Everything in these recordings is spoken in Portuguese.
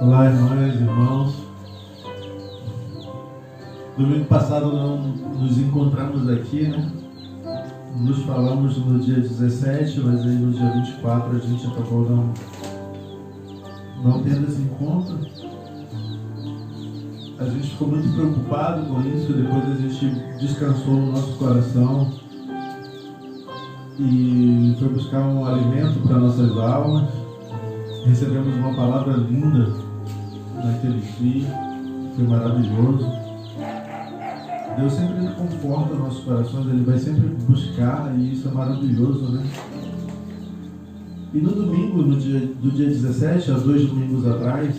Olá, irmãs e irmãos. Domingo passado não nos encontramos aqui, né? Nos falamos no dia 17, mas aí no dia 24 a gente acabou não tendo esse encontro. A gente ficou muito preocupado com isso, depois a gente descansou no nosso coração e foi buscar um alimento para nossas almas. Recebemos uma palavra linda naquele dia, foi maravilhoso. Deus sempre conforta nossos corações, Ele vai sempre buscar, e isso é maravilhoso, né? E no domingo, do dia 17, há 2 domingos atrás,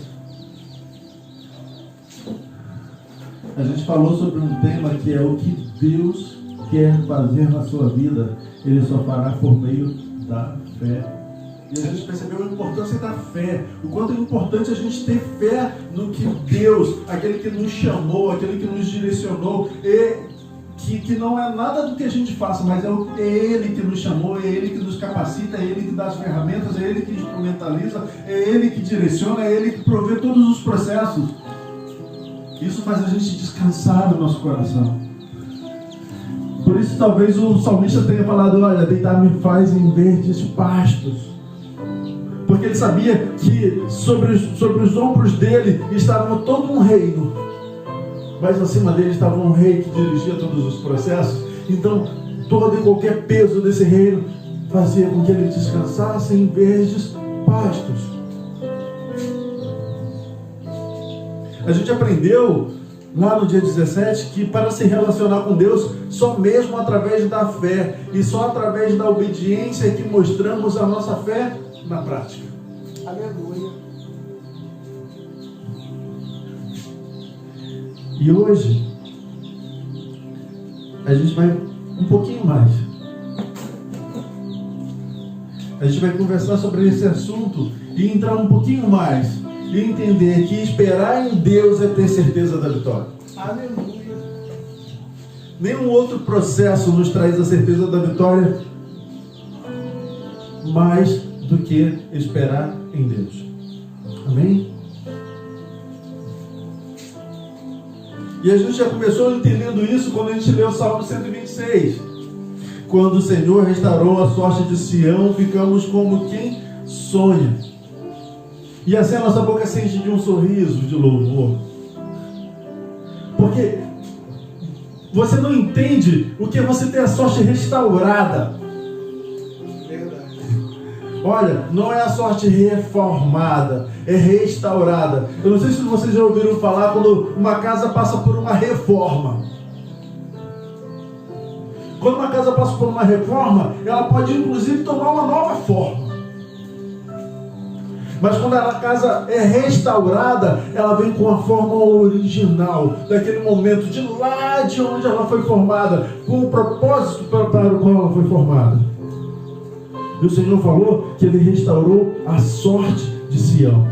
a gente falou sobre um tema que é o que Deus quer fazer na sua vida, Ele só fará por meio da fé. E a gente percebeu a importância da fé, o quanto é importante a gente ter fé no que Deus, aquele que nos chamou, aquele que nos direcionou, que não é nada do que a gente faça, mas é Ele que nos chamou, é Ele que nos capacita, é Ele que dá as ferramentas, é Ele que instrumentaliza, é Ele que direciona, é Ele que provê todos os processos. Isso faz a gente descansar do nosso coração. Por isso talvez o salmista tenha falado, olha, deitar-me faz em verdes pastos. Porque ele sabia que sobre os ombros dele estava todo um reino. Mas acima dele estava um rei que dirigia todos os processos. Então, todo e qualquer peso desse reino fazia com que ele descansasse em verdes pastos. A gente aprendeu lá no dia 17 que para se relacionar com Deus, só mesmo através da fé e só através da obediência que mostramos a nossa fé na prática. Aleluia. E hoje a gente vai um pouquinho mais. A gente vai conversar sobre esse assunto e entrar um pouquinho mais e entender que esperar em Deus é ter certeza da vitória. Aleluia. Nenhum outro processo nos traz a certeza da vitória mais do que esperar em Deus. Amém? E a gente já começou entendendo isso quando a gente leu o Salmo 126. Quando o Senhor restaurou a sorte de Sião, ficamos como quem sonha. E assim a nossa boca se enche de um sorriso de louvor. Porque você não entende o que é você ter a sorte restaurada. Verdade. Olha, não é a sorte reformada, é restaurada. Eu não sei se vocês já ouviram falar quando uma casa passa por uma reforma. Quando uma casa passa por uma reforma, ela pode inclusive tomar uma nova forma. Mas quando a casa é restaurada, ela vem com a forma original, daquele momento, de lá de onde ela foi formada, com o propósito para o qual ela foi formada. E o Senhor falou que Ele restaurou a sorte de Sião.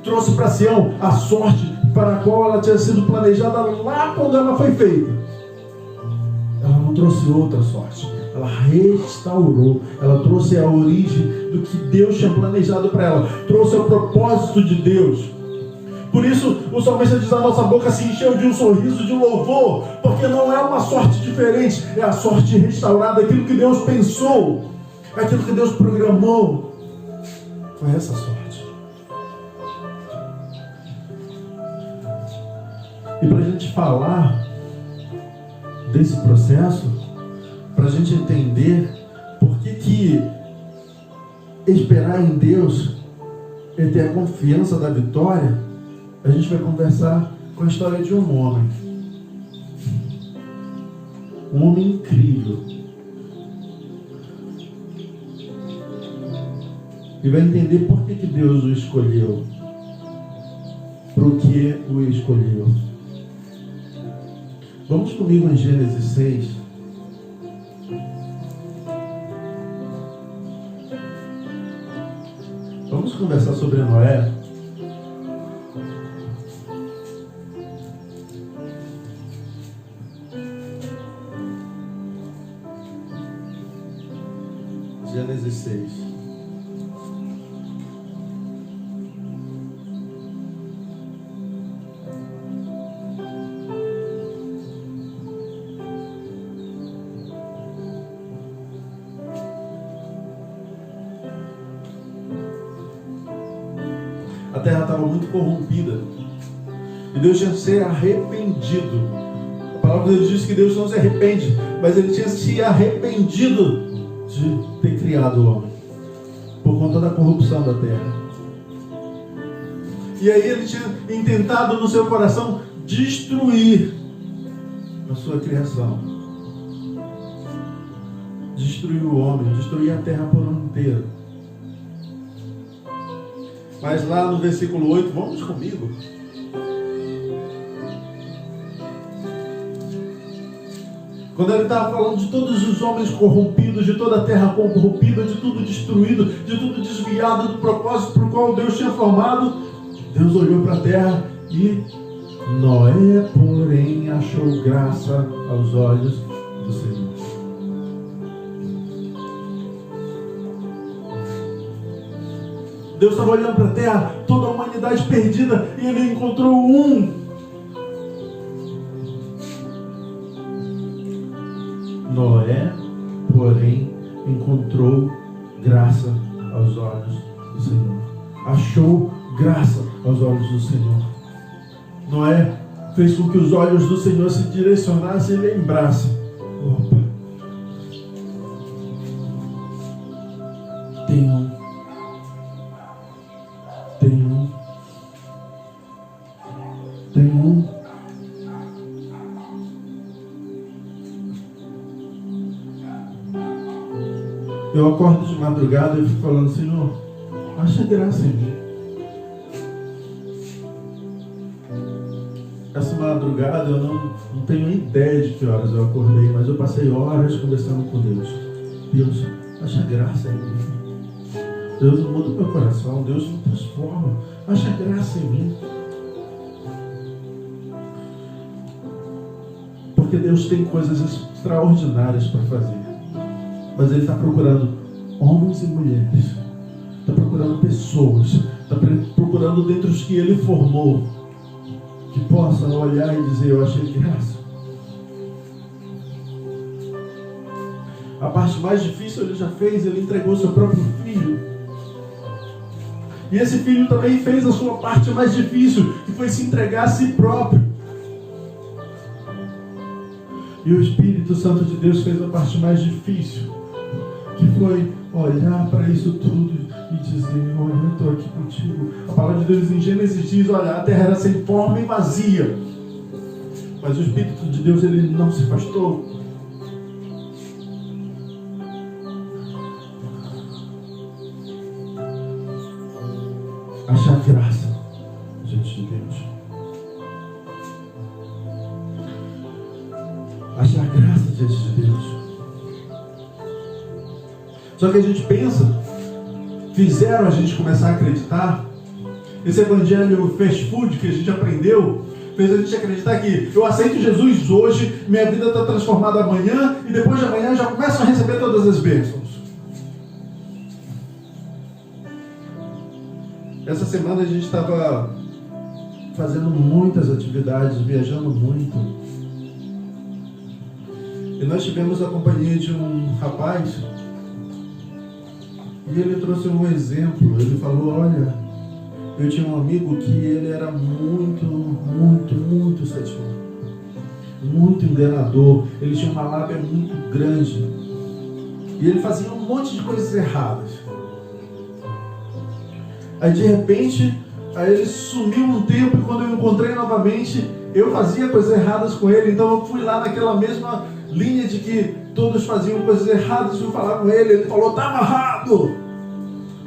Trouxe para Sião a sorte para a qual ela tinha sido planejada lá quando ela foi feita. Ela não trouxe outra sorte. Ela restaurou. Ela trouxe a origem do que Deus tinha planejado para ela. Trouxe o propósito de Deus. Por isso, o salmista diz, a nossa boca se encheu de um sorriso de louvor. Porque não é uma sorte diferente. É a sorte restaurada. Aquilo que Deus pensou. Aquilo que Deus programou. Foi essa sorte. E para a gente falar desse processo, para a gente entender por que esperar em Deus é ter a confiança da vitória, a gente vai conversar com a história de um homem. Um homem incrível. E vai entender por que Deus o escolheu. Para o que o escolheu. Vamos comigo em Gênesis 6. Vamos conversar sobre Noé. Gênesis 6. terra estava muito corrompida. E Deus tinha que ser arrependido. A palavra de Deus diz que Deus não se arrepende, mas Ele tinha se arrependido de ter criado o homem, por conta da corrupção da terra. E aí Ele tinha intentado no seu coração destruir a sua criação, destruir o homem, destruir a terra por um inteiro. Mas lá no versículo 8, vamos comigo. Quando ele estava falando de todos os homens corrompidos, de toda a terra corrompida, de tudo destruído, de tudo desviado do propósito para o qual Deus tinha formado, Deus olhou para a terra e Noé, porém, achou graça aos olhos do Senhor. Deus estava olhando para a terra, toda a humanidade perdida, e Ele encontrou um. Noé, porém, encontrou graça aos olhos do Senhor. Achou graça aos olhos do Senhor. Noé fez com que os olhos do Senhor se direcionassem e lembrassem: opa, tem um. Eu acordo de madrugada e fico falando: Senhor, acha graça em mim. Essa madrugada eu não tenho ideia de que horas eu acordei, mas eu passei horas conversando com Deus. Deus, acha graça em mim. Deus muda o meu coração, Deus me transforma. Acha graça em mim. Porque Deus tem coisas extraordinárias para fazer. Mas Ele está procurando homens e mulheres. Está procurando pessoas. Está procurando dentre os que Ele formou, que possam olhar e dizer: eu achei graça. A parte mais difícil Ele já fez. Ele entregou seu próprio filho. E esse filho também fez a sua parte mais difícil, que foi se entregar a si próprio. E o Espírito Santo de Deus fez a parte mais difícil, que foi olhar para isso tudo e dizer: olha, eu estou aqui contigo. A palavra de Deus em Gênesis diz: olha, a terra era sem forma e vazia, mas o Espírito de Deus, Ele não se afastou. Achar graça diante de Deus. Achar graça diante de Deus. Só que a gente pensa, fizeram a gente começar a acreditar. Esse evangelho fast food que a gente aprendeu fez a gente acreditar que eu aceito Jesus hoje, minha vida está transformada amanhã, e depois de amanhã eu já começo a receber todas as bênçãos. Essa semana a gente estava fazendo muitas atividades, viajando muito. E nós tivemos a companhia de um rapaz, e ele trouxe um exemplo. Ele falou: olha, eu tinha um amigo que ele era muito cético, muito enganador. Ele tinha uma lábia muito grande, e ele fazia um monte de coisas erradas. Aí de repente, ele sumiu um tempo, e quando eu encontrei novamente, eu fazia coisas erradas com ele. Então eu fui lá naquela mesma linha de que todos faziam coisas erradas, fui falar com ele. Ele falou: tá amarrado!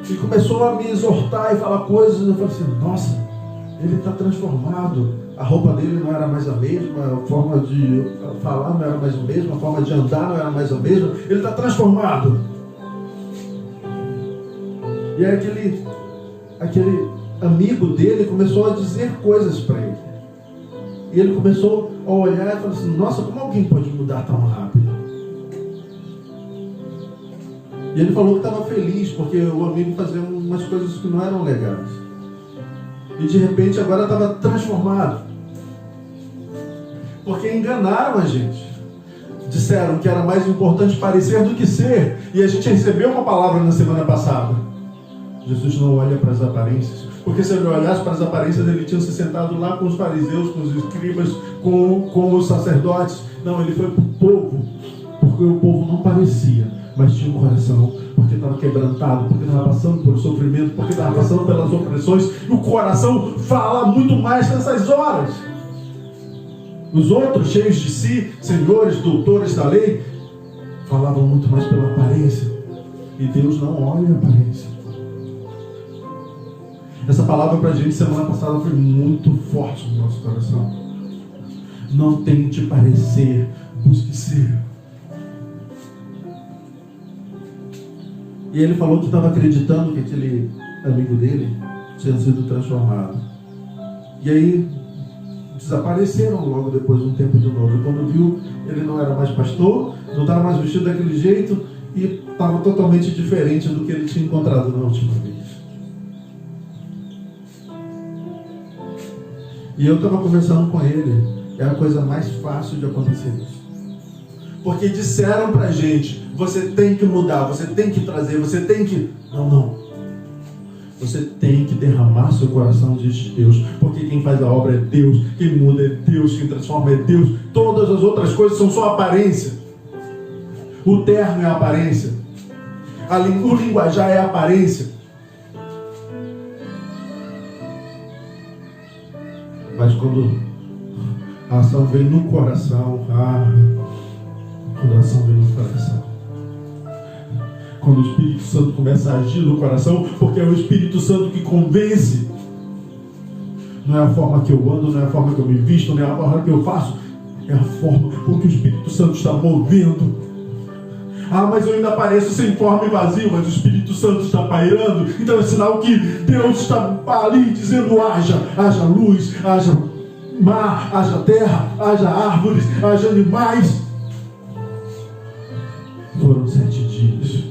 E começou a me exortar e falar coisas. Eu falei assim: nossa, ele está transformado. A roupa dele não era mais a mesma, a forma de falar não era mais a mesma, a forma de andar não era mais a mesma. Ele está transformado. E aí aquele amigo dele começou a dizer coisas para ele. E ele começou a olhar e falou assim: nossa, como alguém pode mudar tão rápido? E ele falou que estava feliz, porque o amigo fazia umas coisas que não eram legais. E de repente agora estava transformado. Porque enganaram a gente. Disseram que era mais importante parecer do que ser. E a gente recebeu uma palavra na semana passada: Jesus não olha para as aparências. Porque se ele olhasse para as aparências, ele tinha se sentado lá com os fariseus, com os escribas, com os sacerdotes. Não, ele foi para o povo, porque o povo não parecia, mas tinha um coração, porque estava quebrantado, porque estava passando por sofrimento, porque estava passando pelas opressões. E o coração fala muito mais nessas horas. Os outros, cheios de si, senhores, doutores da lei, falavam muito mais pela aparência. E Deus não olha a aparência. Essa palavra para a gente semana passada foi muito forte no nosso coração. Não tente parecer, busque ser. E ele falou que estava acreditando que aquele amigo dele tinha sido transformado. E aí desapareceram logo depois de um tempo de novo. E quando viu, ele não era mais pastor, não estava mais vestido daquele jeito e estava totalmente diferente do que ele tinha encontrado na última vez. E eu estava conversando com ele. É a coisa mais fácil de acontecer isso. Porque disseram pra gente, você tem que mudar, você tem que trazer, você tem que... Não. Você tem que derramar seu coração diante de Deus. Porque quem faz a obra é Deus, quem muda é Deus, quem transforma é Deus. Todas as outras coisas são só aparência. O terno é a aparência. O linguajar é a aparência. Mas quando a ação vem no coração, quando a ação vem no coração, quando o Espírito Santo começa a agir no coração, porque é o Espírito Santo que convence. Não é a forma que eu ando, não é a forma que eu me visto, não é a forma que eu faço, é a forma porque o Espírito Santo está movendo. Mas eu ainda pareço sem forma e vazio, mas o Espírito Santo está pairando. Então é sinal que Deus está ali dizendo: haja luz, haja mar, haja terra, haja árvores, haja animais. Foram 7 dias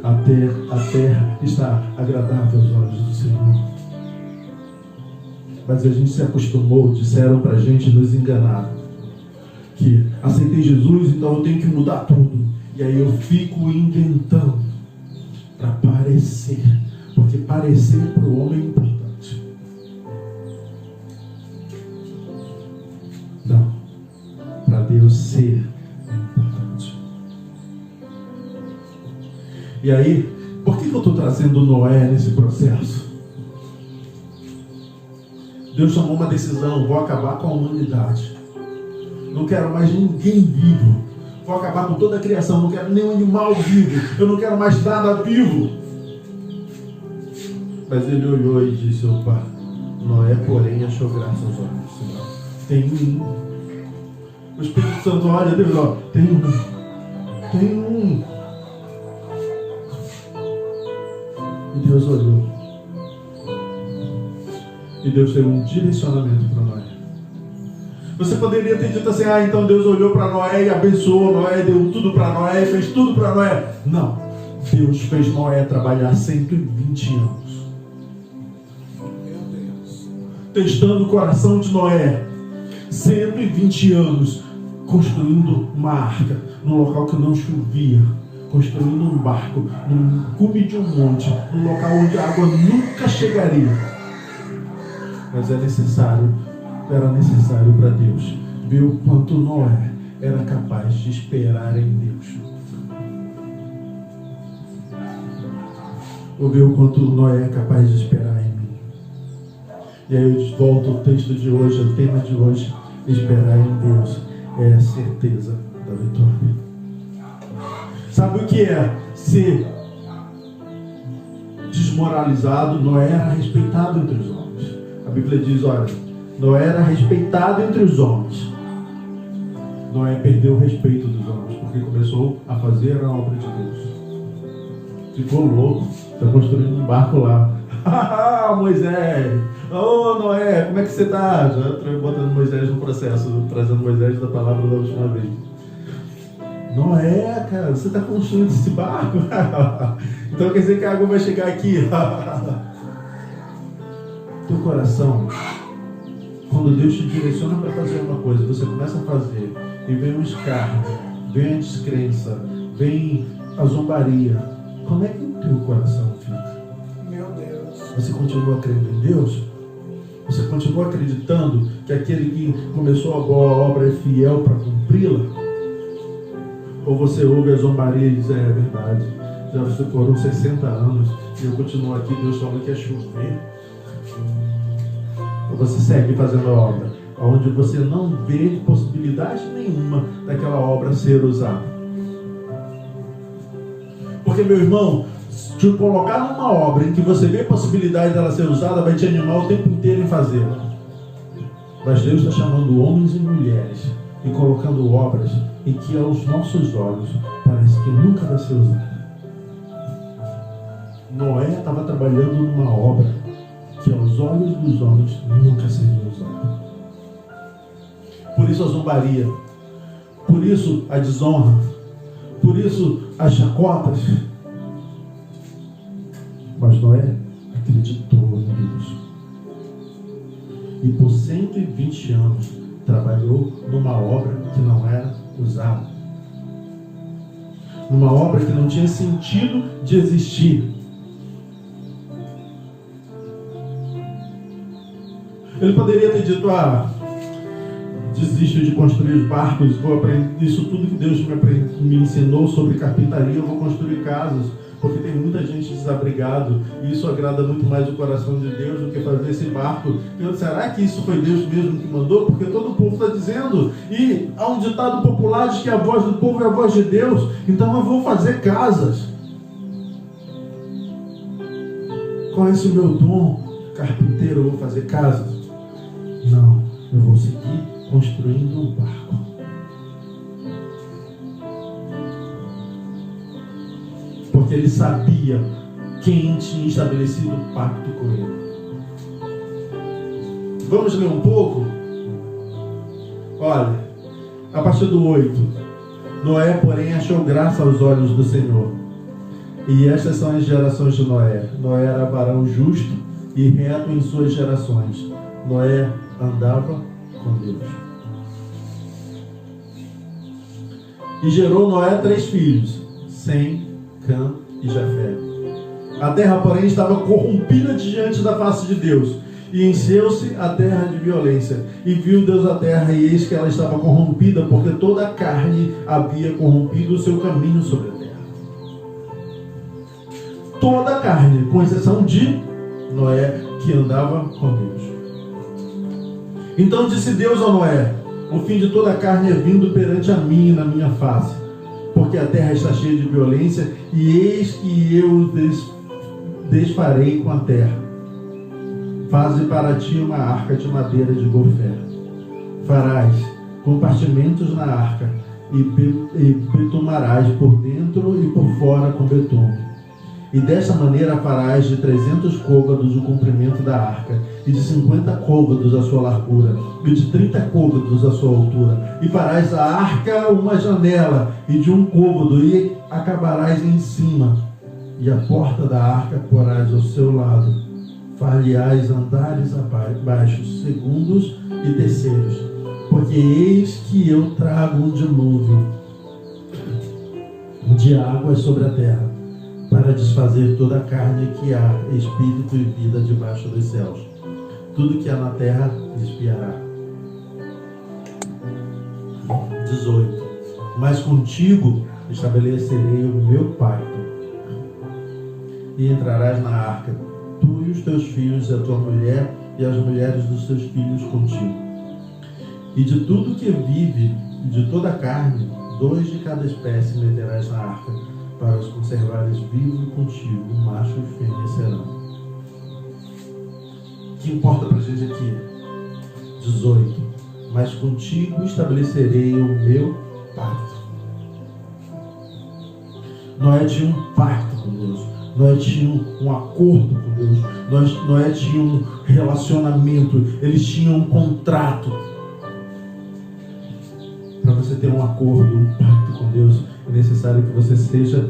até a terra estar agradável aos olhos do Senhor. Mas a gente se acostumou, disseram pra gente, nos enganaram, que aceitei Jesus, então eu tenho que mudar tudo. E aí eu fico inventando para parecer, porque parecer para o homem é importante. Não, para Deus ser é importante. E aí, por que eu estou trazendo Noé nesse processo? Deus tomou uma decisão: vou acabar com a humanidade. Não quero mais ninguém vivo. Vou acabar com toda a criação, não quero nenhum animal vivo, eu não quero mais nada vivo. Mas ele olhou e disse: opa, Noé, porém, achou graça aos olhos do Senhor. Tem um. O Espírito Santo olha, Deus, tem um. E Deus olhou. E Deus deu um direcionamento para Noé. Você poderia ter dito assim: então Deus olhou para Noé e abençoou Noé, deu tudo para Noé, fez tudo para Noé. Não, Deus fez Noé trabalhar 120 anos. Meu Deus. Testando o coração de Noé. 120 anos construindo uma arca num local que não chovia, construindo um barco num cume de um monte, num local onde a água nunca chegaria. Mas era necessário para Deus ver o quanto Noé era capaz de esperar em Deus. Ou ver o quanto Noé é capaz de esperar em mim. E aí eu volto ao texto de hoje, o tema de hoje: esperar em Deus é a certeza da vitória. Sabe o que é ser desmoralizado? Noé era respeitado entre os homens. A Bíblia diz: olha, Noé era respeitado entre os homens. Noé perdeu o respeito dos homens, porque começou a fazer a obra de Deus. Ficou louco, está construindo um barco lá. Moisés! Noé, como é que você está? Já estou botando Moisés no processo, trazendo Moisés da palavra da última vez. Noé, cara, você está construindo esse barco? Então quer dizer que a água vai chegar aqui. Teu coração, quando Deus te direciona para fazer uma coisa, você começa a fazer, e vem o escárnio, vem a descrença, vem a zombaria. Como é que o teu coração fica? Meu Deus. Você continua crendo em Deus? Você continua acreditando que aquele que começou a boa obra é fiel para cumpri-la? Ou você ouve a zombaria e diz, é verdade, já foram 60 anos e eu continuo aqui, Deus falou que é chover? Ou você segue fazendo a obra, onde você não vê possibilidade nenhuma daquela obra ser usada? Porque, meu irmão, te colocar numa obra em que você vê possibilidade dela ser usada, vai te animar o tempo inteiro em fazê-la. Mas Deus está chamando homens e mulheres e colocando obras em que aos nossos olhos parece que nunca vai ser usada. Noé estava trabalhando numa obra que aos olhos dos homens nunca seria usada. Por isso a zombaria, por isso a desonra, por isso as chacotas. Mas Noé acreditou em Deus. E por 120 anos trabalhou numa obra que não era usada. Numa obra que não tinha sentido de existir. Ele poderia ter dito, desisto de construir os barcos, vou aprender isso tudo que Deus me ensinou sobre carpintaria, eu vou construir casas. Porque tem muita gente desabrigado e isso agrada muito mais o coração de Deus do que fazer esse barco. Será que isso foi Deus mesmo que mandou? Porque todo o povo está dizendo. E há um ditado popular de que a voz do povo é a voz de Deus. Então eu vou fazer casas. Qual é esse meu dom? Carpinteiro, eu vou fazer casas? Não, eu vou seguir construindo um barco. Porque ele sabia quem tinha estabelecido o pacto com ele. Vamos ler um pouco? Olha, a partir do 8. Noé, porém, achou graça aos olhos do Senhor. E estas são as gerações de Noé. Noé era varão justo e reto em suas gerações. Noé andava com Deus. E gerou Noé 3 filhos, Sem, Cã e Jafé. A terra, porém, estava corrompida diante da face de Deus, e encheu-se a terra de violência. E viu Deus a terra, e eis que ela estava corrompida, porque toda a carne havia corrompido o seu caminho sobre a terra. Toda a carne, com exceção de Noé, que andava com Deus. Então disse Deus a Noé: o fim de toda a carne é vindo perante a mim e na minha face, porque a terra está cheia de violência, e eis que eu desfarei com a terra. Faze para ti uma arca de madeira de gofé. Farás compartimentos na arca, e betumarás por dentro e por fora com betume. E desta maneira farás de 300 côvados o comprimento da arca, e de 50 côvados a sua largura, e de 30 côvados a sua altura. E farás a arca uma janela, e de 1 côvado, e acabarás em cima. E a porta da arca porás ao seu lado. Far-lhe-ás andares abaixo, segundos e terceiros. Porque eis que eu trago um dilúvio de águas sobre a terra, para desfazer toda a carne que há, espírito e vida debaixo dos céus. Tudo que há na terra expiará. 18. Mas contigo estabelecerei o meu pacto, e entrarás na arca, tu e os teus filhos, e a tua mulher, e as mulheres dos teus filhos contigo. E de tudo que vive, e de toda a carne, 2 de cada espécie meterás na arca, para os conservares vivos contigo, macho e fêmea serão. O que importa para a gente aqui? 18. Mas contigo estabelecerei o meu pacto. Noé tinha um pacto com Deus. Noé tinha um acordo com Deus. Noé tinha um relacionamento. Eles tinham um contrato. Para você ter um acordo, um pacto com Deus, é necessário que você seja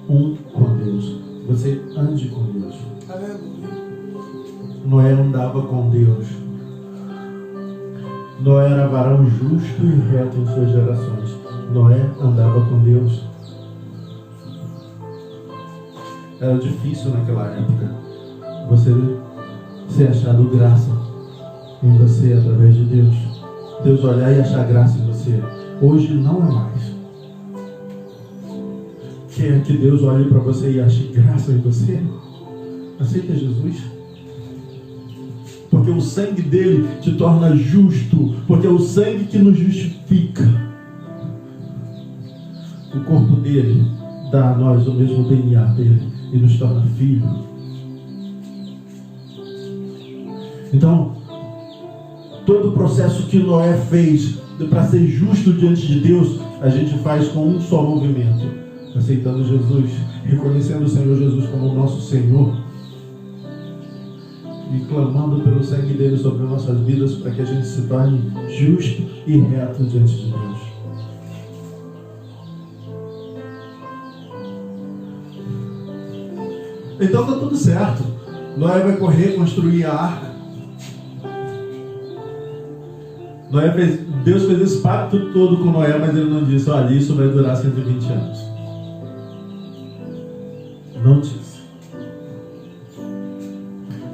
um com Deus. Você ande com Deus. Aleluia. Noé andava com Deus. Noé era varão justo e reto em suas gerações. Noé andava com Deus. Era difícil naquela época. você ser achado graça em você através de Deus. Deus olhar e achar graça em você. Hoje não é mais. Quer que Deus olhe para você e ache graça em você? Aceita Jesus. Porque o sangue dele te torna justo. Porque é o sangue que nos justifica. O corpo dele dá a nós o mesmo DNA dele e nos torna filho. Então, todo o processo que Noé fez para ser justo diante de Deus, a gente faz com um só movimento: aceitando Jesus, reconhecendo o Senhor Jesus como o nosso Senhor e clamando pelo sangue dele sobre nossas vidas para que a gente se torne justo e reto diante de Deus. Então está tudo certo. Noé vai correr, construir a arca. Deus fez esse pacto todo com Noé, mas ele não disse: olha, isso vai durar 120 anos. Não disse.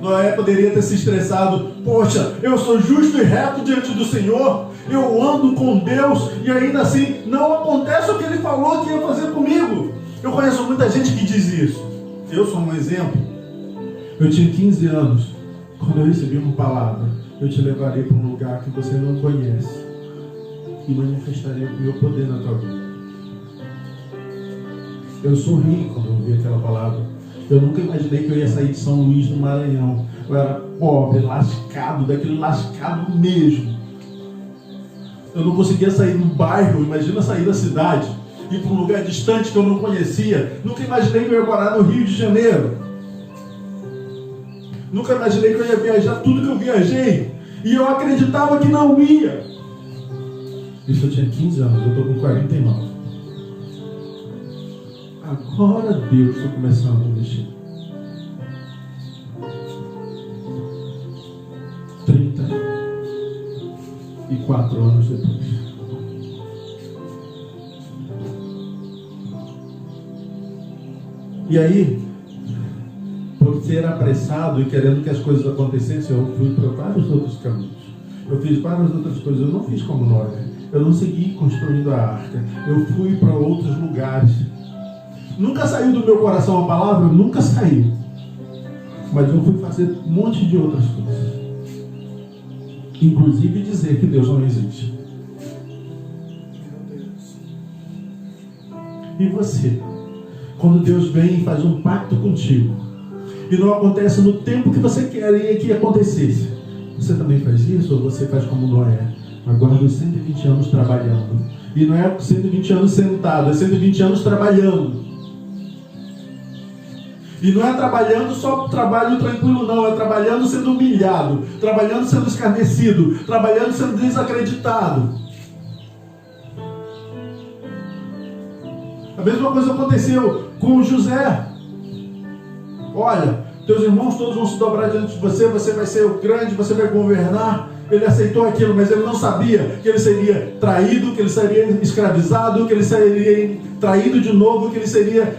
Noé poderia ter se estressado: poxa, eu sou justo e reto diante do Senhor, eu ando com Deus e ainda assim não acontece o que ele falou que ia fazer comigo. Eu conheço muita gente que diz isso. Eu sou um exemplo. Eu tinha 15 anos quando eu recebi uma palavra: eu te levarei para um lugar que você não conhece e manifestarei o meu poder na tua vida. Eu sorri quando eu ouvi aquela palavra. Eu nunca imaginei que eu ia sair de São Luís, no Maranhão. Eu era pobre, lascado, daquele lascado mesmo. Eu não conseguia sair do bairro, imagina sair da cidade, ir para um lugar distante que eu não conhecia. Nunca imaginei que eu ia morar no Rio de Janeiro. Nunca imaginei que eu ia viajar tudo que eu viajei. E eu acreditava que não ia. Isso eu tinha 15 anos, eu estou com 49. Agora Deus está começando a mexer. 34 anos depois. E aí, por ser apressado e querendo que as coisas acontecessem, eu fui para vários outros caminhos. Eu fiz várias outras coisas. Eu não fiz como Noé. Eu não segui construindo a arca. Eu fui para outros lugares. Nunca saiu do meu coração a palavra? Nunca saiu. Mas eu fui fazer um monte de outras coisas. Inclusive dizer que Deus não existe. E você? Quando Deus vem e faz um pacto contigo e não acontece no tempo que você queria que acontecesse, você também faz isso? Ou você faz como Noé? Aguarda os 120 anos trabalhando. E não é 120 anos sentado, é 120 anos trabalhando. E não é trabalhando só trabalho tranquilo, não. É trabalhando sendo humilhado, trabalhando sendo escarnecido, trabalhando sendo desacreditado. A mesma coisa aconteceu com José. Olha, teus irmãos todos vão se dobrar diante de você, você vai ser o grande, você vai governar. Ele aceitou aquilo, mas ele não sabia que ele seria traído, que ele seria escravizado, que ele seria traído de novo, que ele seria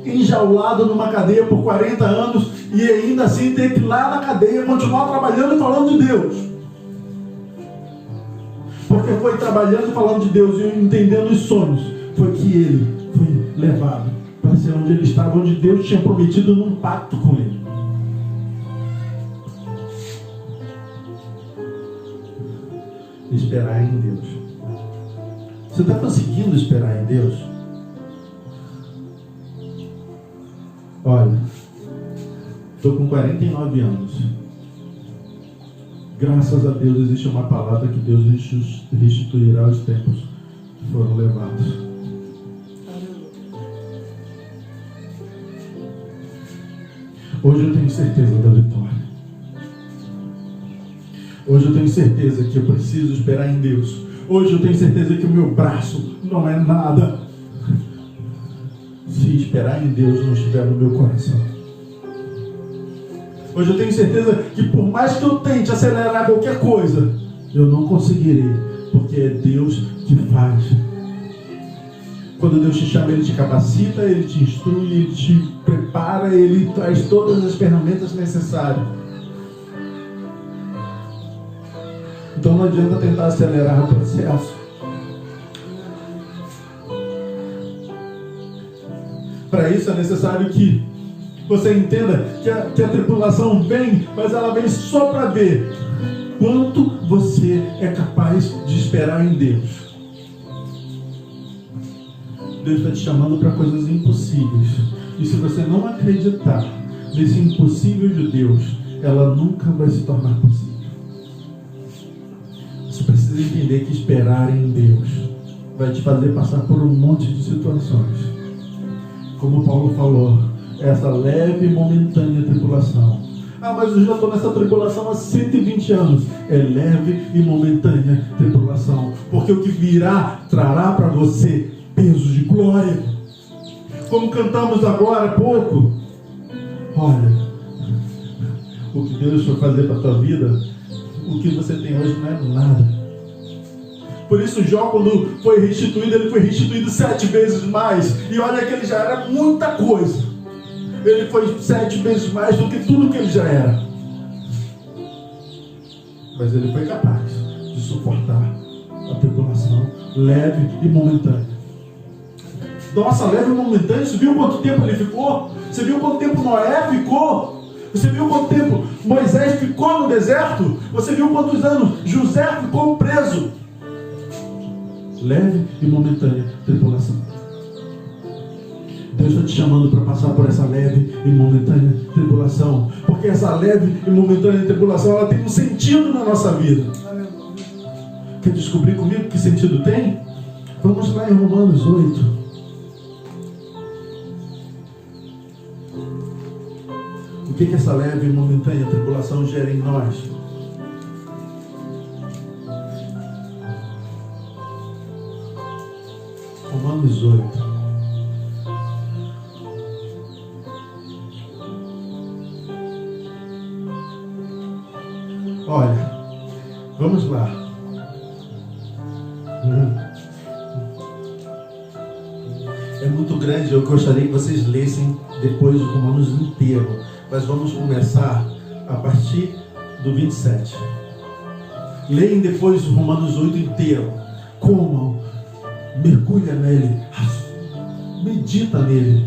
enjaulado numa cadeia por 40 anos e ainda assim ter que ir lá na cadeia continuar trabalhando e falando de Deus. Porque foi trabalhando e falando de Deus e entendendo os sonhos, foi que ele foi levado para ser onde ele estava, onde Deus tinha prometido num pacto com ele. Esperar em Deus. Você está conseguindo esperar em Deus? Olha, estou com 49 anos. Graças a Deus existe uma palavra que Deus restituirá os tempos que foram levados. Hoje eu tenho certeza da vitória. Hoje eu tenho certeza que eu preciso esperar em Deus. Hoje eu tenho certeza que o meu braço não é nada se esperar em Deus não estiver no meu coração. Hoje eu tenho certeza que por mais que eu tente acelerar qualquer coisa, eu não conseguirei, porque é Deus que faz. Quando Deus te chama, Ele te capacita, Ele te instrui, Ele te prepara, Ele traz todas as ferramentas necessárias. Então não adianta tentar acelerar o processo. Para isso é necessário que você entenda que a tribulação vem, mas ela vem só para ver quanto você é capaz de esperar em Deus. Deus está te chamando para coisas impossíveis. E se você não acreditar nesse impossível de Deus, ela nunca vai se tornar possível. Você precisa entender que esperar em Deus vai te fazer passar por um monte de situações. Como Paulo falou, essa leve e momentânea tribulação. Ah, mas eu já estou nessa tribulação há 120 anos. É leve e momentânea tribulação. Porque o que virá trará para você peso de glória. Como cantamos agora há pouco. Olha, o que Deus foi fazer para a tua vida, o que você tem hoje não é nada. Por isso Jó, quando foi restituído, ele foi restituído 7 vezes mais. E olha que ele já era muita coisa. Ele foi 7 vezes mais do que tudo que ele já era. Mas ele foi capaz de suportar a tribulação leve e momentânea. Nossa, leve e momentânea, você viu quanto tempo ele ficou? Você viu quanto tempo Noé ficou? Você viu quanto tempo Moisés ficou no deserto? Você viu quantos anos José ficou preso? Leve e momentânea tribulação. Deus está te chamando para passar por essa leve e momentânea tribulação. Porque essa leve e momentânea tribulação, ela tem um sentido na nossa vida. Quer descobrir comigo que sentido tem? Vamos lá em Romanos 8. O que essa leve e momentânea tribulação gera em nós? Romanos 8. Olha, vamos lá. É muito grande, eu gostaria que vocês lessem depois o Romanos inteiro. Mas vamos começar a partir do 27. Leem depois o Romanos 8 inteiro. Comam, mergulha nele, medita nele.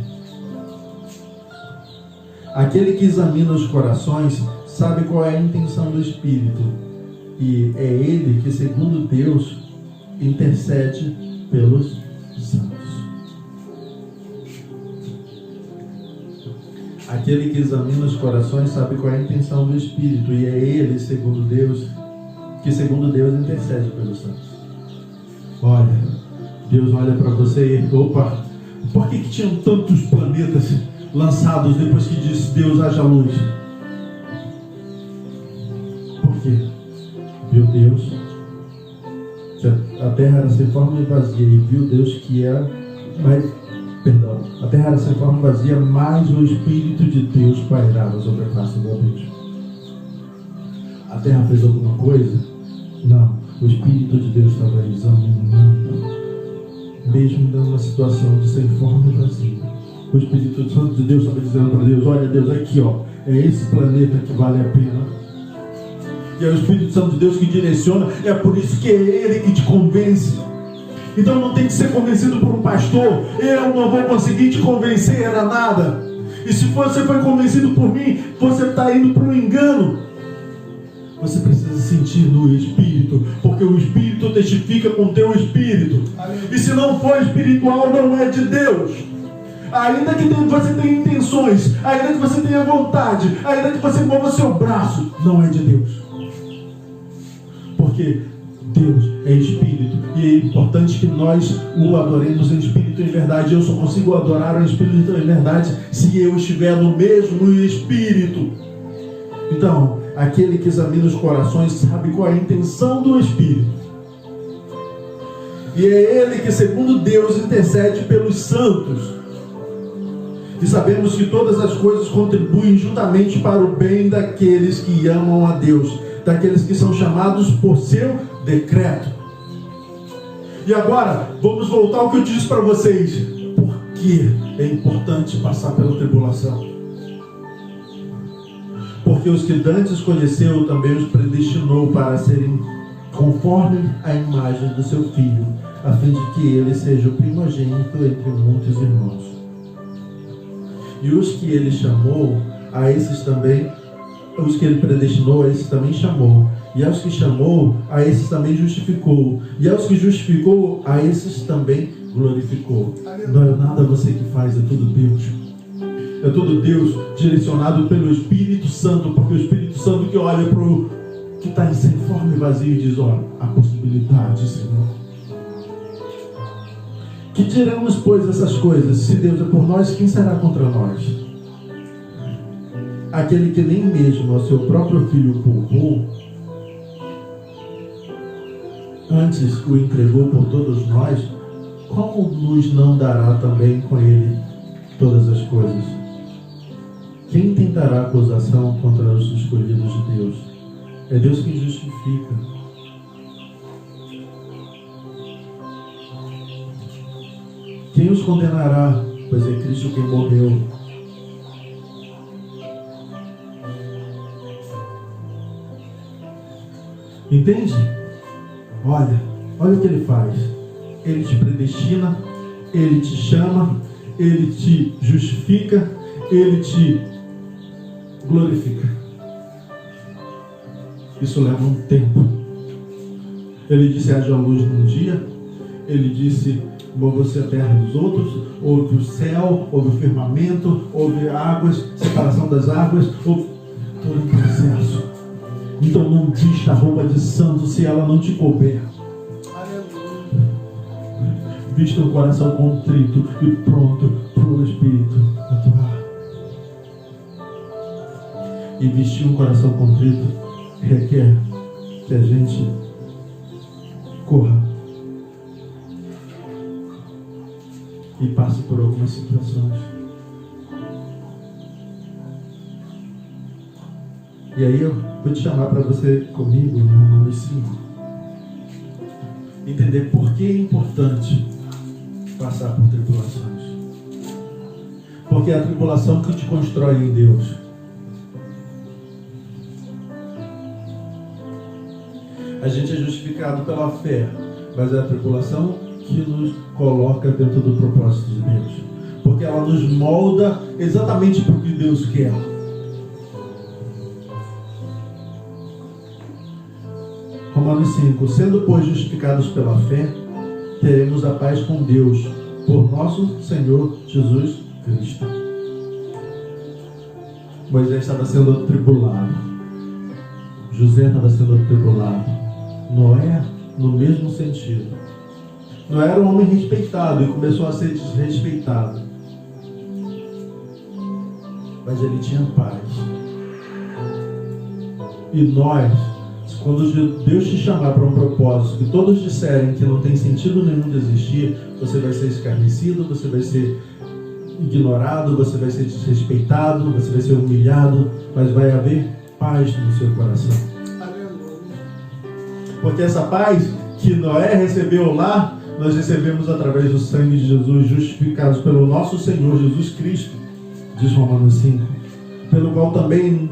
Aquele que examina os corações sabe qual é a intenção do Espírito, e é ele que, segundo Deus, intercede pelos santos. Aquele que examina os corações sabe qual é a intenção do Espírito, e é ele, segundo Deus, que, segundo Deus, intercede pelos santos. Olha, Deus olha para você e, opa, por que tinham tantos planetas lançados depois que disse Deus haja luz? Por quê? Viu Deus que a terra era sem forma e vazia, e viu Deus que era, a terra era sem forma e vazia, mas o Espírito de Deus pairava sobre a face do abismo. A terra fez alguma coisa? Não, o Espírito de Deus estava examinando, mesmo numa situação de sem forma e vazia. O Espírito Santo de Deus estava dizendo para Deus: olha Deus, aqui ó, é esse planeta que vale a pena. E é o Espírito Santo de Deus que direciona, é por isso que é Ele que te convence. Então não tem que ser convencido por um pastor. Eu não vou conseguir te convencer a nada. E se você foi convencido por mim, você está indo para um engano. Você precisa sentir no Espírito, porque o Espírito testifica com o teu Espírito. E se não for espiritual, não é de Deus. Ainda que você tenha intenções, ainda que você tenha vontade, ainda que você mova seu braço, não é de Deus. Porque Deus é Espírito, e é importante que nós o adoremos em Espírito e em verdade. Eu só consigo adorar o Espírito em verdade se eu estiver no mesmo Espírito. Então, aquele que examina os corações sabe qual é a intenção do Espírito, e é Ele que, segundo Deus, intercede pelos santos. E sabemos que todas as coisas contribuem juntamente para o bem daqueles que amam a Deus, daqueles que são chamados por seu decreto. E agora, vamos voltar ao que eu disse para vocês. Por que é importante passar pela tribulação? Porque os que dantes conheceu, também os predestinou para serem conforme a imagem do seu Filho, a fim de que ele seja o primogênito entre muitos irmãos. E os que ele chamou, a esses também, os que ele predestinou, a esses também chamou. E aos que chamou, a esses também justificou. E aos que justificou, a esses também glorificou. Não é nada você que faz, é tudo Deus. É tudo Deus direcionado pelo Espírito Santo, porque o Espírito Santo que olha para o que está sem forma e vazio e diz: olha, a possibilidade, Senhor. Que diremos, pois, essas coisas? Se Deus é por nós, quem será contra nós? Aquele que nem mesmo ao seu próprio Filho poupou, antes o entregou por todos nós, como nos não dará também com ele todas as coisas? Quem tentará acusação contra os escolhidos de Deus? É Deus quem justifica. Quem os condenará? Pois é Cristo quem morreu. Entende? Olha o que ele faz. Ele te predestina, ele te chama, ele te justifica, ele te glorifica. Isso leva um tempo. Ele disse: haja luz num dia. Ele disse: mova-se a terra dos outros. Houve o céu, houve o firmamento, houve águas, separação das águas, houve todo um processo. Então não vista a roupa de santo se ela não te couber. Vista o coração contrito e pronto para o Espírito atuar. E vestir um coração contrito requer que a gente corra e passe por algumas situações. E aí eu vou te chamar para você comigo em Romanos 5. Entender por que é importante passar por tribulações. Porque é a tribulação que te constrói em Deus. A gente é justificado pela fé, mas é a tribulação que nos coloca dentro do propósito de Deus. Porque ela nos molda exatamente para o que Deus quer. Romanos 5. Sendo, pois, justificados pela fé, teremos a paz com Deus, por nosso Senhor Jesus Cristo. Moisés estava sendo atribulado. José estava sendo atribulado. Noé, no mesmo sentido. Noé era um homem respeitado e começou a ser desrespeitado. Mas ele tinha paz. E nós, quando Deus te chamar para um propósito, que todos disserem que não tem sentido nenhum de existir, você vai ser escarnecido, você vai ser ignorado, você vai ser desrespeitado, você vai ser humilhado, mas vai haver paz no seu coração. Porque essa paz que Noé recebeu lá, nós recebemos através do sangue de Jesus, justificados pelo nosso Senhor Jesus Cristo, diz Romanos 5, pelo qual também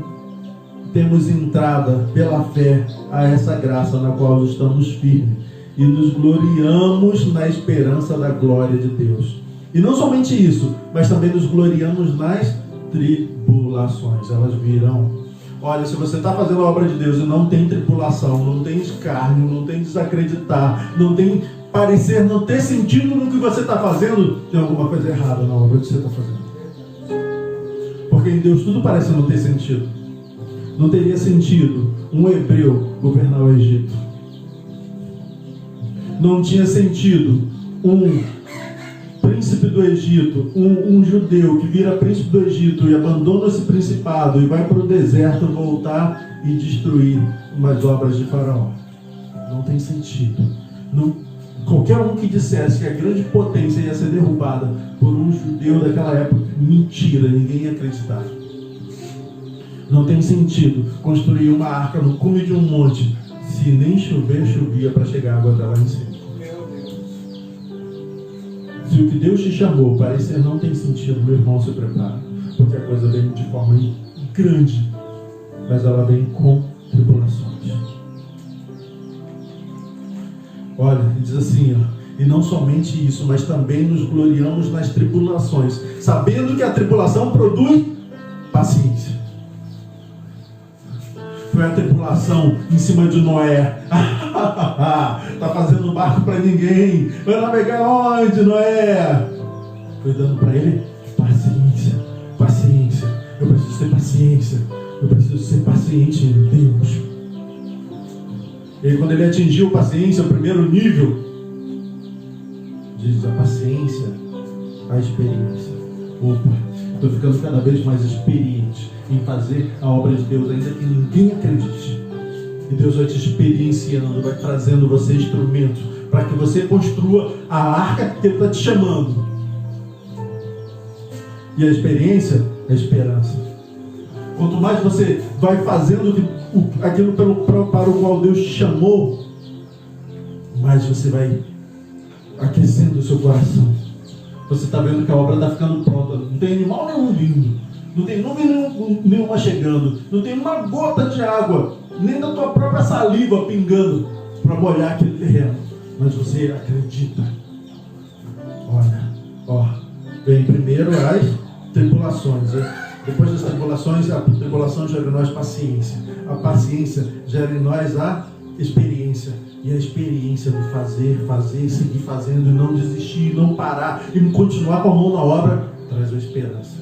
temos entrada pela fé a essa graça na qual estamos firmes e nos gloriamos na esperança da glória de Deus. E não somente isso, mas também nos gloriamos nas tribulações. Elas virão. Olha, se você está fazendo a obra de Deus e não tem tribulação, não tem escárnio, não tem desacreditar, não tem parecer, não ter sentido no que você está fazendo, tem alguma coisa errada na obra que você está fazendo. Porque em Deus tudo parece não ter sentido. Não teria sentido um hebreu governar o Egito. Não tinha sentido um príncipe do Egito, um judeu que vira príncipe do Egito e abandona esse principado e vai para o deserto voltar e destruir umas obras de Faraó. Não tem sentido. Qualquer um que dissesse que a grande potência ia ser derrubada por um judeu daquela época, mentira, ninguém ia acreditar. Não tem sentido construir uma arca no cume de um monte se nem chover, chovia para chegar água até lá em cima. Se o que Deus te chamou parecer não tem sentido, meu irmão, se prepara, porque a coisa vem de forma grande, mas ela vem com tribulações. Olha, diz assim, ó, e não somente isso, mas também nos gloriamos nas tribulações, sabendo que a tribulação produz paciência. Foi a tribulação em cima de Noé. Tá fazendo barco para ninguém. Vai navegar onde, Noé? Foi dando para ele paciência. Paciência. Eu preciso ter paciência. Eu preciso ser paciente em Deus. E aí, quando ele atingiu paciência, o primeiro nível, diz a paciência, a experiência. Opa, estou ficando cada vez mais experiente em fazer a obra de Deus, ainda que ninguém acredite. E Deus vai te experienciando, vai trazendo você instrumentos para que você construa a arca que Ele está te chamando. E a experiência é a esperança. Quanto mais você vai fazendo aquilo para o qual Deus te chamou, mais você vai aquecendo o seu coração. Você está vendo que a obra está ficando pronta. Não tem animal nenhum vindo. Não tem nuvem nenhuma chegando. Não tem uma gota de água, nem da tua própria saliva pingando para molhar aquele terreno. Mas você acredita. Olha, vem primeiro as tribulações. Depois das tribulações, a tribulação gera em nós paciência. A paciência gera em nós a experiência. E a experiência do fazer, seguir fazendo, e não desistir, não parar, e continuar com a mão na obra, traz a esperança.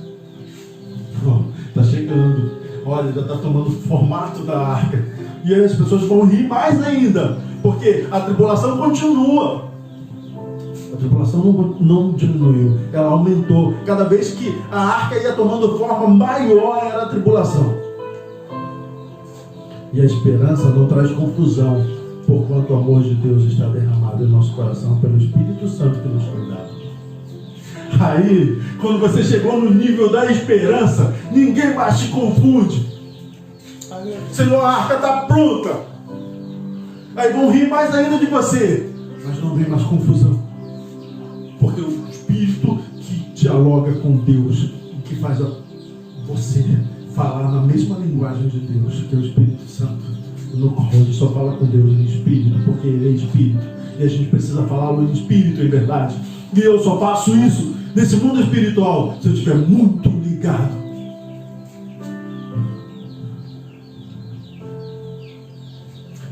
Está chegando. Olha, já está tomando o formato da arca. E aí as pessoas vão rir mais ainda, porque a tribulação continua. A tribulação não diminuiu, ela aumentou. Cada vez que a arca ia tomando forma, maior era a tribulação. E a esperança não traz confusão, porquanto o amor de Deus está derramado em nosso coração pelo Espírito Santo que nos foi dado. Aí, quando você chegou no nível da esperança, ninguém mais te confunde. Senhor, a arca está pronta. Aí vão rir mais ainda de você, mas não vem mais confusão. Porque o Espírito que dialoga com Deus, que faz você falar na mesma linguagem de Deus, que é o Espírito Santo, no qual a gente só fala com Deus em Espírito, porque Ele é Espírito. E a gente precisa falá-lo em Espírito, em verdade. E eu só faço isso nesse mundo espiritual se eu estiver muito ligado.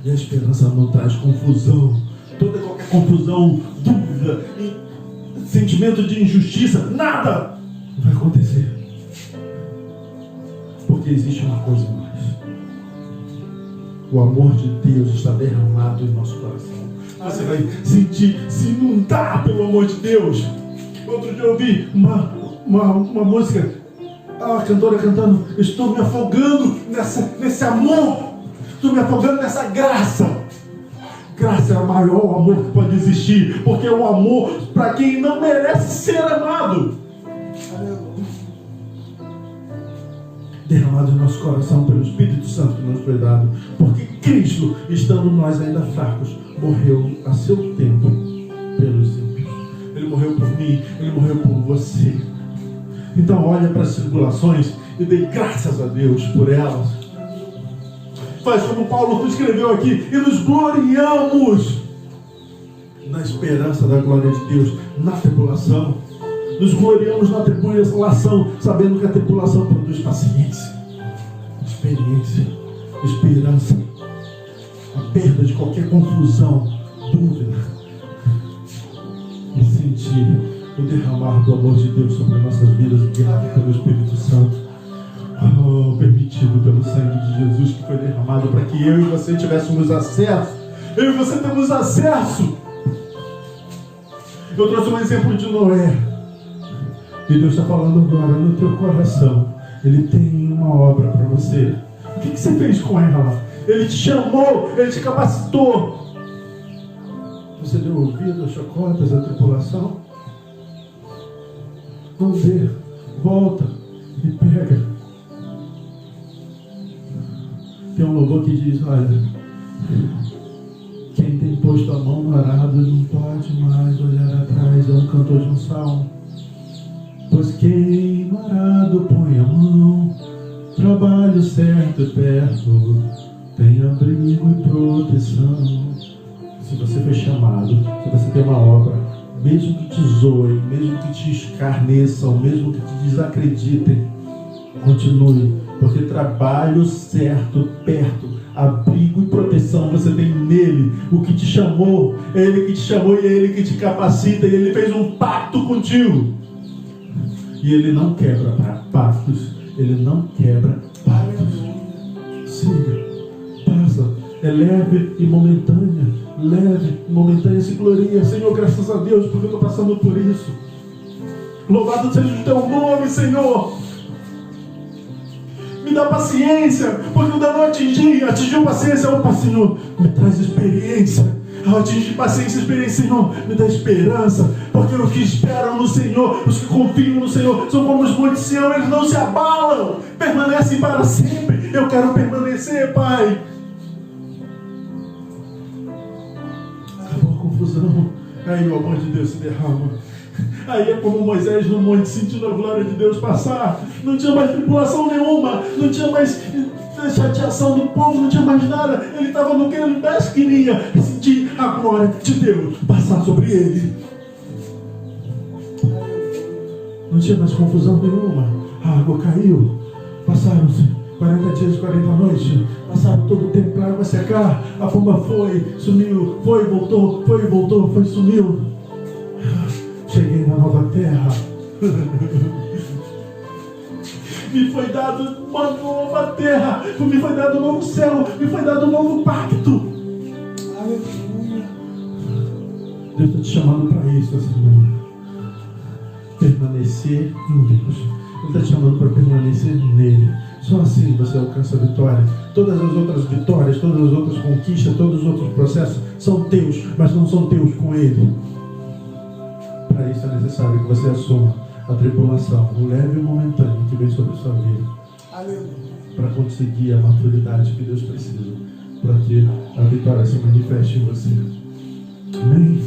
E a esperança não traz confusão. Toda qualquer confusão, dúvida, sentimento de injustiça, nada vai acontecer. Porque existe uma coisa mais. O amor de Deus está derramado em nosso coração. Você vai sentir, se inundar pelo amor de Deus. Outro dia eu ouvi uma música, a cantora cantando: estou me afogando nesse amor, estou me afogando nessa graça. Graça é o maior amor que pode existir, porque é um amor para quem não merece ser amado. Derramado em nosso coração pelo Espírito Santo que nos foi dado, porque Cristo, estando nós ainda fracos, morreu a seu tempo pelos ímpios. Ele morreu por mim, Ele morreu por você. Então olha para as tribulações e dê graças a Deus por elas. Faz como Paulo escreveu aqui: e nos gloriamos na esperança da glória de Deus na tribulação. Nos gloriamos na tribulação, sabendo que a tribulação produz paciência, experiência, esperança, a perda de qualquer confusão, dúvida, e sentir o derramar do amor de Deus sobre nossas vidas, guiado pelo Espírito Santo, permitido pelo sangue de Jesus que foi derramado para que eu e você tivéssemos acesso. Eu e você temos acesso. Eu trouxe um exemplo de Noé. E Deus está falando agora no teu coração. Ele tem uma obra para você. O que você fez com ela? Ele te chamou, Ele te capacitou. Você deu ouvido às chacotas, à tripulação? Não dê, volta e pega. Tem um louvor que diz: olha, quem tem posto a mão no arado não pode mais olhar atrás. É um cantor de um salmo. Pois quem no arado põe a mão, trabalho certo e perto, tem abrigo e proteção. Se você foi chamado, se você tem uma obra, mesmo que te zoem, mesmo que te escarneçam, mesmo que te desacreditem, continue, porque trabalho certo, perto, abrigo e proteção você tem nele. O que te chamou, é ele que te chamou e é ele que te capacita, e ele fez um pacto contigo. E ele não quebra pactos, ele não quebra pactos. Siga, passa, é leve e momentânea, se gloria. Senhor, graças a Deus, porque eu estou passando por isso. Louvado seja o teu nome, Senhor. Me dá paciência, porque eu ainda não atingiu paciência. Opa, Senhor, me traz experiência. Ao atingir paciência e experiência, Senhor, me dá esperança, porque os que esperam no Senhor, os que confiam no Senhor, são como os montes de Sião, eles não se abalam, permanecem para sempre. Eu quero permanecer, Pai. Acabou a confusão, aí o amor de Deus se derrama. Aí é como Moisés no monte, sentindo a glória de Deus passar. Não tinha mais tribulação nenhuma, não tinha mais chateação do povo, não tinha mais nada. Ele estava no que ele mais queria, sentir a glória de Deus passar sobre ele. Não tinha mais confusão nenhuma. A água caiu. Passaram-se 40 dias e 40 noites. Passaram todo o tempo para a água secar. A pomba foi, sumiu, foi, voltou, sumiu. Cheguei na nova terra. Me foi dado uma nova terra, me foi dado um novo céu, me foi dado um novo pacto. Aleluia. Deus está te chamando para isso essa semana. Permanecer em Deus. Ele está te chamando para permanecer nele. Só assim você alcança a vitória. Todas as outras vitórias, todas as outras conquistas, todos os outros processos são teus, mas não são teus com ele. Para isso é necessário que você assuma a tribulação, o leve e momentâneo que vem sobre a sua vida. Aleluia. Para conseguir a maturidade que Deus precisa, para que a vitória se manifeste em você. Amém?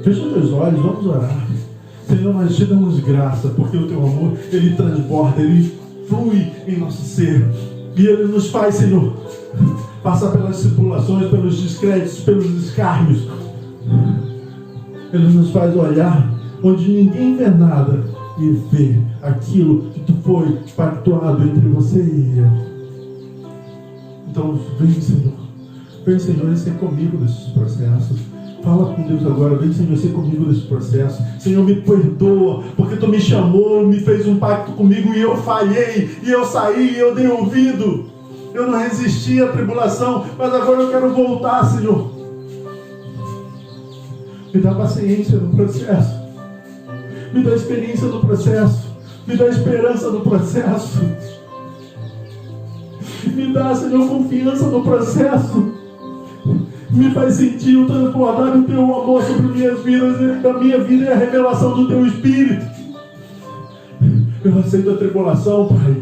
Fecha os teus olhos, vamos orar. Senhor, nós te damos graça, porque o teu amor, ele transborda, ele flui em nosso ser. E ele nos faz, Senhor, passar pelas tribulações, pelos descréditos, pelos escárnios. Ele nos faz olhar onde ninguém vê nada e ver aquilo que tu foi pactuado entre você e eu. Então vem, Senhor, e ser comigo nesses processos. Fala com Deus agora, vem, Senhor, ser comigo nesse processo. Senhor, me perdoa, porque tu me chamou, me fez um pacto comigo e eu falhei, e eu saí, e eu dei ouvido. Eu não resisti à tribulação, mas agora eu quero voltar, Senhor. Me dá paciência no processo. Me dá experiência no processo. Me dá esperança no processo. Me dá, Senhor, confiança no processo. Me faz sentir o transbordar do teu amor sobre minhas vidas, da minha vida e a revelação do teu Espírito. Eu aceito a tribulação, Pai.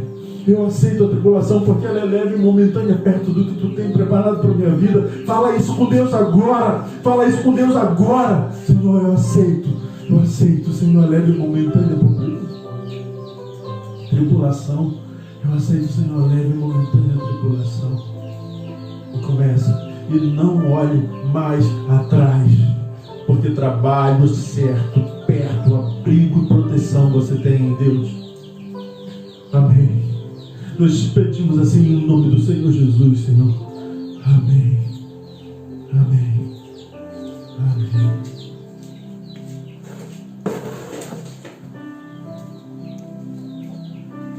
Eu aceito a tribulação porque ela é leve e momentânea perto do que tu tem preparado para a minha vida. Fala isso com Deus agora. Fala isso com Deus agora. Senhor, eu aceito. Eu aceito, Senhor, leve e momentânea tribulação. Eu aceito, Senhor, leve e momentânea tribulação. E começa. E não olhe mais atrás. Porque trabalho certo, perto, abrigo e proteção você tem em Deus. Amém. Nós te pedimos assim em nome do Senhor Jesus, Senhor. Amém.